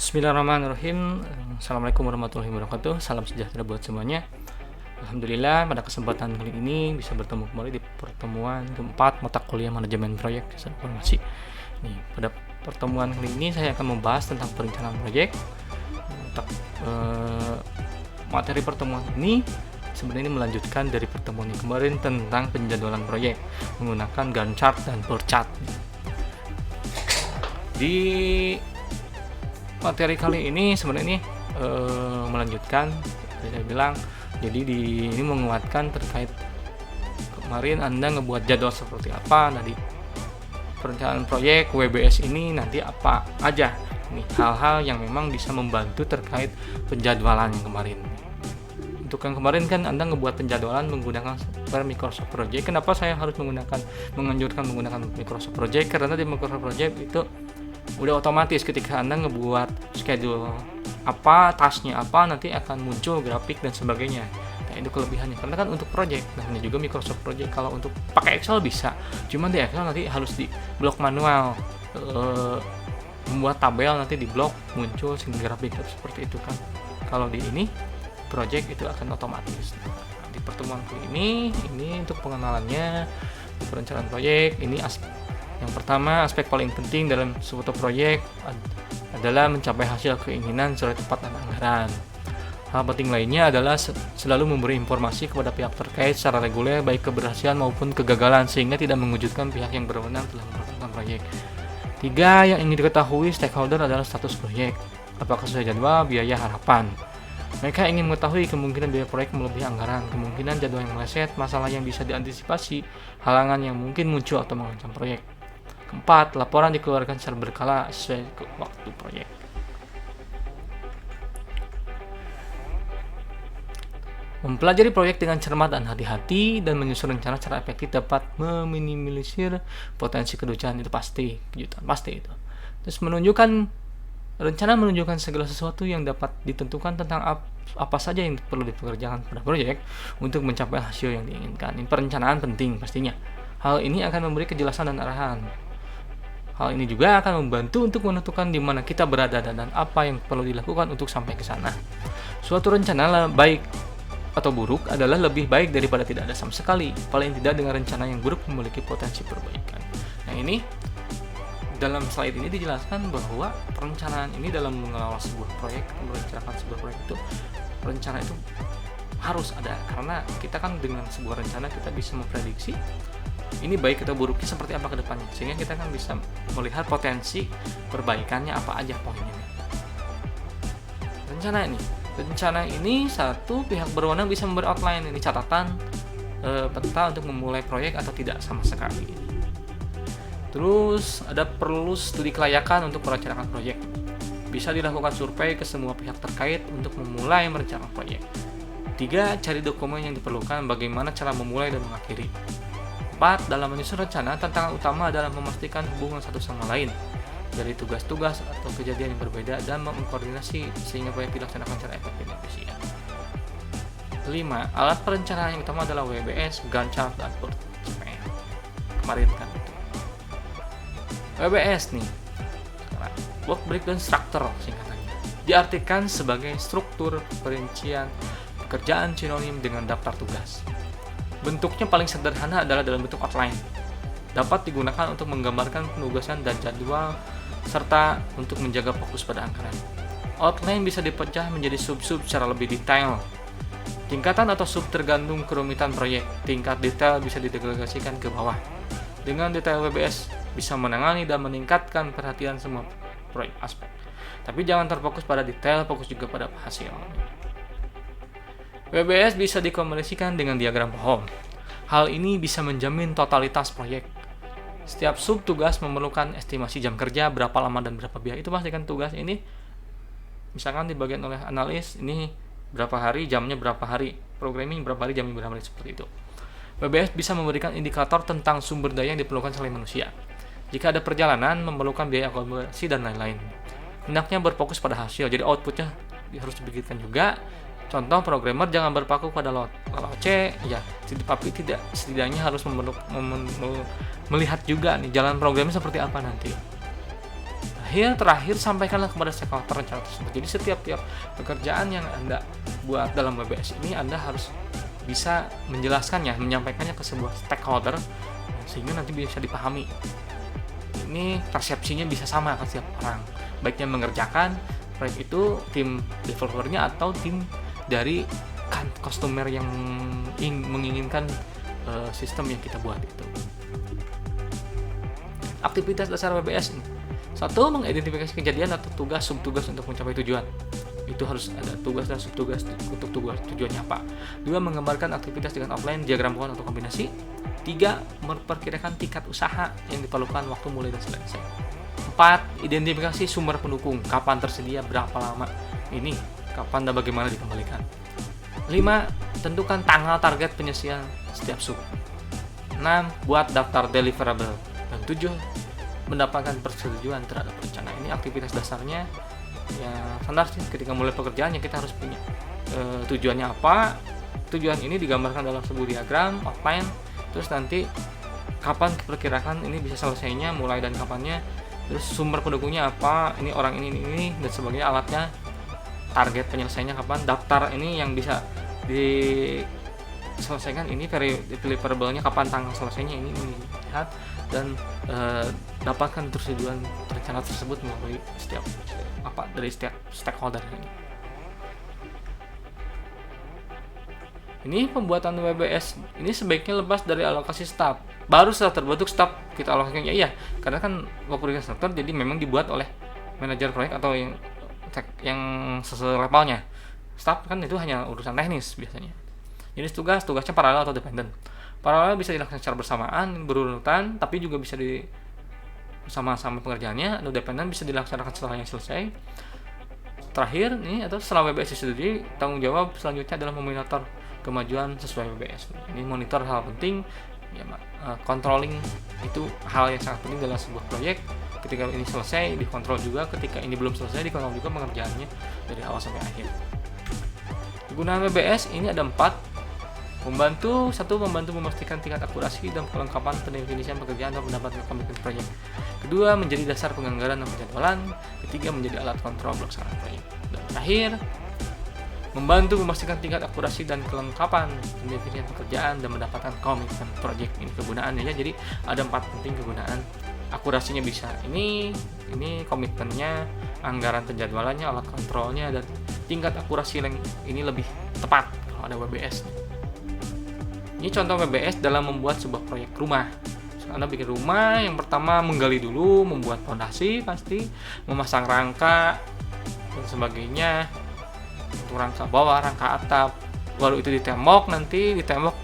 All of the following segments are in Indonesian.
Bismillahirrahmanirrahim. Assalamualaikum warahmatullahi wabarakatuh. Salam sejahtera buat semuanya. Alhamdulillah pada kesempatan kali ini bisa bertemu kembali di pertemuan keempat mata kuliah manajemen proyek dan informasi. Pada pertemuan kali ini saya akan membahas tentang perencanaan proyek. Untuk materi pertemuan ini sebenarnya melanjutkan dari pertemuan yang kemarin tentang penjadwalan proyek menggunakan Gantt chart dan Bird chart. Di materi kali ini sebenarnya melanjutkan saya bilang, jadi ini menguatkan terkait kemarin Anda ngebuat jadwal seperti apa. Nah, di perencanaan proyek WBS ini nanti apa aja nih hal-hal yang memang bisa membantu terkait penjadwalan yang kemarin. Untuk yang kemarin kan Anda ngebuat penjadwalan menggunakan software Microsoft Project. Kenapa saya harus menganjurkan menggunakan Microsoft Project? Karena di Microsoft Project itu udah otomatis ketika Anda ngebuat schedule apa, tasknya apa, nanti akan muncul grafik dan sebagainya. Nah, itu kelebihannya karena kan untuk project. Nah, ini juga Microsoft Project. Kalau untuk pakai Excel bisa, cuman di Excel nanti harus di blok manual, membuat tabel nanti di blok muncul grafik seperti itu kan. Kalau di ini project itu akan otomatis. Nah, di pertemuan kali ini untuk pengenalannya di perencanaan proyek ini yang pertama, aspek paling penting dalam suatu proyek adalah mencapai hasil keinginan sesuai tepat dan anggaran. Hal penting lainnya adalah selalu memberi informasi kepada pihak terkait secara reguler, baik keberhasilan maupun kegagalan, sehingga tidak mengejutkan pihak yang berwenang telah melakukan proyek. 3. Yang ingin diketahui stakeholder adalah status proyek, apakah sesuai jadwal, biaya, harapan. Mereka ingin mengetahui kemungkinan biaya proyek melebihi anggaran, kemungkinan jadwal yang meleset, masalah yang bisa diantisipasi, halangan yang mungkin muncul atau mengancam proyek. 4. Laporan dikeluarkan secara berkala sesuai waktu proyek. Mempelajari proyek dengan cermat dan hati-hati dan menyusun rencana secara efektif dapat meminimalisir potensi kejutan. Itu pasti, kejutan pasti itu. Terus rencana menunjukkan segala sesuatu yang dapat ditentukan tentang apa saja yang perlu dipekerjakan pada proyek untuk mencapai hasil yang diinginkan. Ini perencanaan penting pastinya. Hal ini akan memberi kejelasan dan arahan. Hal ini juga akan membantu untuk menentukan di mana kita berada dan apa yang perlu dilakukan untuk sampai ke sana. Suatu rencana baik atau buruk adalah lebih baik daripada tidak ada sama sekali. Paling tidak dengan rencana yang buruk memiliki potensi perbaikan. Nah, ini dalam slide ini dijelaskan bahwa perencanaan ini dalam mengelola sebuah proyek, merencanakan sebuah proyek itu, rencana itu harus ada karena kita kan dengan sebuah rencana kita bisa memprediksi ini baik atau buruknya seperti apa ke depannya, sehingga kita kan bisa melihat potensi perbaikannya apa aja poinnya. Rencana ini satu pihak berwenang bisa memberi outline, ini catatan peta untuk memulai proyek atau tidak sama sekali. Terus ada perlu studi kelayakan untuk merencanakan proyek. Bisa dilakukan survei ke semua pihak terkait untuk memulai merencanakan proyek. 3. Cari dokumen yang diperlukan, bagaimana cara memulai dan mengakhiri. 4. Dalam menyusun rencana, tantangan utama adalah memastikan hubungan satu sama lain dari tugas-tugas atau kejadian yang berbeda dan mengkoordinasi sehingga proyek dilaksanakan secara efektif dan efisien. 5. Alat perencanaan yang utama adalah WBS, Gantt chart, dan Bird chart. Kemarin kan itu. WBS nih, Work Breakdown Structure singkatannya, diartikan sebagai struktur perincian pekerjaan sinonim dengan daftar tugas. Bentuknya paling sederhana adalah dalam bentuk outline. Dapat digunakan untuk menggambarkan penugasan dan jadwal serta untuk menjaga fokus pada anggaran. Outline bisa dipecah menjadi sub-sub secara lebih detail. Tingkatan atau sub tergantung kerumitan proyek. Tingkat detail bisa didelegasikan ke bawah. Dengan detail WBS bisa menangani dan meningkatkan perhatian semua proyek aspek. Tapi jangan terfokus pada detail, fokus juga pada hasil. WBS bisa dikombinasikan dengan diagram pohon. Hal ini bisa menjamin totalitas proyek. Setiap sub tugas memerlukan estimasi jam kerja, berapa lama dan berapa biaya. Itu pastikan tugas ini misalkan dibagian oleh analis, ini berapa hari, jamnya berapa hari, programming berapa hari, jamnya berapa hari, seperti itu. WBS bisa memberikan indikator tentang sumber daya yang diperlukan oleh manusia. Jika ada perjalanan, memerlukan biaya akomodasi dan lain-lain. Hendaknya berfokus pada hasil, jadi outputnya harus dipikirkan juga. Contoh, programmer jangan berpaku pada loc, ya, tapi tidak setidaknya harus melihat juga nih jalan programnya seperti apa nanti. Nah, Terakhir sampaikanlah kepada stakeholder rencana tersebut. Jadi setiap pekerjaan yang Anda buat dalam WBS ini, Anda harus bisa menjelaskannya, menyampaikannya ke sebuah stakeholder sehingga nanti bisa dipahami. Ini persepsinya bisa sama ke setiap orang, baik yang mengerjakan proyek itu tim developernya atau tim dari customer yang menginginkan sistem yang kita buat itu. Aktivitas dasar WBS ini: 1. Mengidentifikasi kejadian atau tugas subtugas untuk mencapai tujuan. Itu harus ada tugas dan subtugas untuk tujuannya apa. 2. Menggambarkan aktivitas dengan outline, diagram pohon atau kombinasi. 3. Memperkirakan tingkat usaha yang diperlukan, waktu mulai dan selesai. 4. Identifikasi sumber pendukung, kapan tersedia, berapa lama ini, kapan dan bagaimana dikembalikan. 5. Tentukan tanggal target penyelesaian setiap sub. 6. Buat daftar deliverable. Dan 7. Mendapatkan persetujuan terhadap rencana. Ini aktivitas dasarnya ya standar sih. Ketika mulai pekerjaan ya kita harus punya tujuannya apa. Tujuan ini digambarkan dalam sebuah diagram outline, terus nanti kapan diperkirakan ini bisa selesainya, mulai dan kapannya, terus sumber pendukungnya apa, ini orang ini dan sebagainya, alatnya, target penyelesaiannya kapan, daftar ini yang bisa diselesaikan, ini deliverable-nya kapan, tanggal selesainya ini lihat, dan dapatkan persetujuan rencana tersebut melalui dari setiap stakeholder ini. Ini pembuatan WBS ini sebaiknya lepas dari alokasi staff. Baru setelah terbentuk staff kita alokasikan, ya karena kan work struktur jadi memang dibuat oleh manajer proyek atau yang sesuai levelnya. Staff kan itu hanya urusan teknis biasanya. Jadi tugasnya paralel atau dependen. Paralel bisa dilakukan secara bersamaan, berurutan, tapi juga bisa sama-sama pengerjaannya. Atau dependen bisa dilaksanakan setelah yang selesai. Terakhir nih, atau setelah WBS sendiri, tanggung jawab selanjutnya adalah memonitor kemajuan sesuai WBS. Ini monitor hal penting, ya, controlling itu hal yang sangat penting dalam sebuah proyek. Ketika ini selesai, dikontrol juga. Ketika ini belum selesai, dikontrol juga pengerjaannya dari awal sampai akhir. Kegunaan WBS ini ada 4. Membantu memastikan tingkat akurasi dan kelengkapan pendefinisian pekerjaan dan mendapatkan komitmen proyek. Kedua, menjadi dasar penganggaran dan penjadwalan. Ketiga, menjadi alat kontrol pelaksanaan proyek. Dan terakhir, membantu memastikan tingkat akurasi dan kelengkapan pendefinisian pekerjaan dan mendapatkan komitmen proyek. Ini kegunaannya ya. Jadi ada 4 penting kegunaan. Akurasinya bisa ini komitmennya, anggaran penjadwalannya, alat kontrolnya, dan tingkat akurasi yang ini lebih tepat kalau ada WBS. Ini contoh WBS dalam membuat sebuah proyek rumah. Anda bikin rumah, yang pertama menggali dulu, membuat fondasi pasti, memasang rangka dan sebagainya, untuk rangka bawah, rangka atap, baru itu ditembok, nanti ditembok,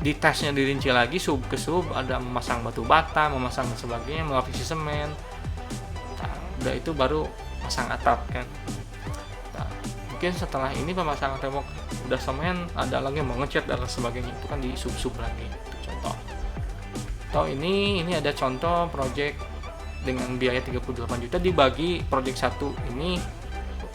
ditesnya dirinci lagi sub ke sub, ada memasang batu bata, memasang dan sebagainya, melapisi semen. Nah, udah itu baru pasang atap kan. Nah, mungkin setelah ini pemasangan tembok udah semen, ada lagi mau ngecat dan sebagainya, itu kan di sub lagi. Itu contoh. Atau ini ada contoh project dengan biaya 38 juta dibagi project 1 ini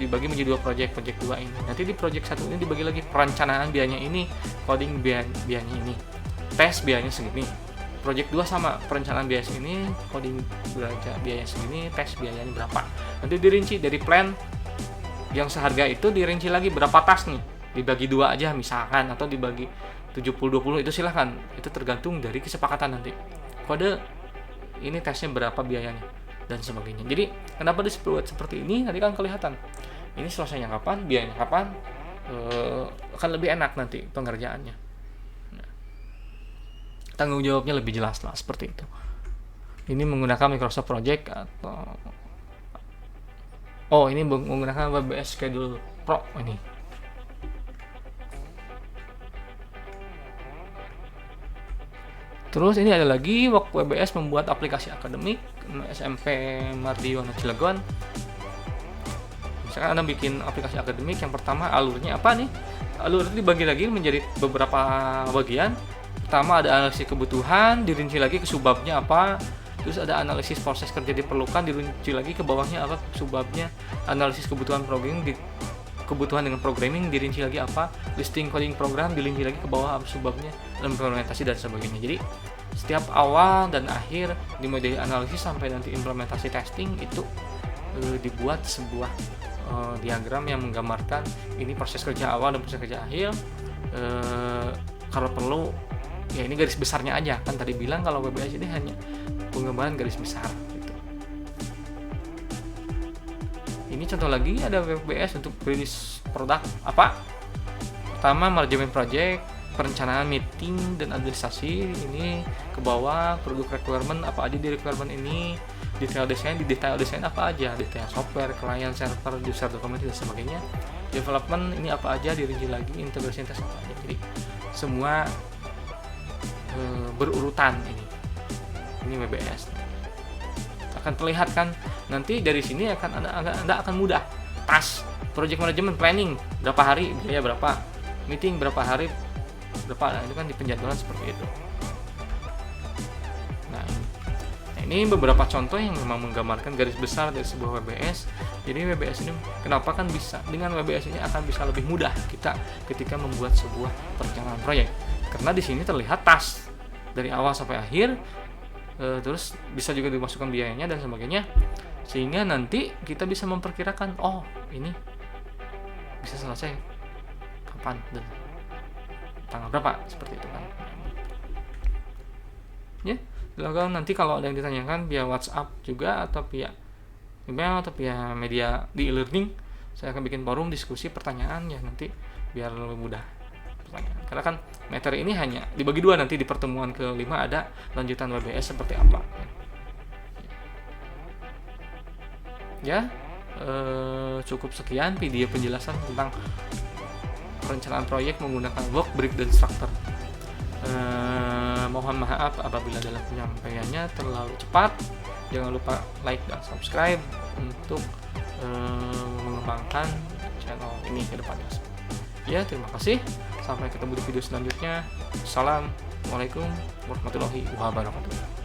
dibagi menjadi 2 project 2 ini. Nanti di project 1 ini dibagi lagi perencanaan biayanya ini, coding biayanya ini, tes biayanya segini. Project 2 sama, perencanaan biaya segini, coding biaya segini, tes biayanya berapa. Nanti dirinci dari plan yang seharga itu, dirinci lagi berapa tas nih, dibagi 2 aja misalkan, atau dibagi 70-20, itu silahkan, itu tergantung dari kesepakatan nanti. Kode ini tesnya berapa biayanya dan sebagainya. Jadi kenapa disebut seperti ini, nanti kan kelihatan ini selesainya kapan, biayanya kapan, akan lebih enak nanti pengerjaannya. Tanggung jawabnya lebih jelas lah, seperti itu. Ini menggunakan Microsoft Project atau ini menggunakan WBS Schedule Pro ini. Terus ini ada lagi WBS membuat aplikasi akademik SMP Mardiono Cilegon. Misalkan Anda bikin aplikasi akademik, yang pertama alurnya apa nih? Alur itu dibagi lagi menjadi beberapa bagian. Pertama ada analisis kebutuhan, dirinci lagi ke subbabnya apa. Terus ada analisis proses kerja diperlukan, dirinci lagi ke bawahnya apa subbabnya. Analisis kebutuhan programming kebutuhan dengan programming dirinci lagi apa, listing coding program dirinci lagi ke bawah subbabnya, implementasi dan sebagainya. Jadi setiap awal dan akhir dimulai dari analisis sampai nanti implementasi testing itu dibuat sebuah diagram yang menggambarkan ini proses kerja awal dan proses kerja akhir. Kalau perlu ya ini garis besarnya aja, kan tadi bilang kalau WBS ini hanya penggambaran garis besar gitu. Ini contoh lagi ada WBS untuk rilis produk apa? Pertama manajemen project, perencanaan meeting dan administrasi. Ini ke bawah produk requirement apa aja di requirement ini, detail desain, di detail desain apa aja, detail software, client server, user document dan sebagainya. Development ini apa aja dirinci lagi, integration test apa aja. Jadi semua berurutan ini WBS akan terlihat kan nanti dari sini akan Anda akan mudah task project management planning berapa hari biaya berapa, meeting berapa hari berapa, nah itu kan di penjadwalan seperti itu. Nah ini beberapa contoh yang memang menggambarkan garis besar dari sebuah WBS. Jadi WBS ini kenapa kan bisa, dengan WBS ini akan bisa lebih mudah kita ketika membuat sebuah perencanaan proyek, karena di sini terlihat task dari awal sampai akhir, terus bisa juga dimasukkan biayanya dan sebagainya, sehingga nanti kita bisa memperkirakan oh ini bisa selesai kapan dan tanggal berapa, seperti itu kan ya. Silakan nanti kalau ada yang ditanyakan via WhatsApp juga atau via email atau via media di e-learning, saya akan bikin forum diskusi pertanyaan ya nanti biar lebih mudah pertanyaan. Karena kan materi ini hanya dibagi dua, nanti di pertemuan ke-5 ada lanjutan WBS seperti apa. Ya, cukup sekian video penjelasan tentang perencanaan proyek menggunakan work, brief, dan structure. Mohon maaf apabila dalam penyampaiannya terlalu cepat. Jangan lupa like dan subscribe untuk mengembangkan channel ini ke depannya. Ya, terima kasih. Sampai ketemu di video selanjutnya. Assalamualaikum warahmatullahi wabarakatuh.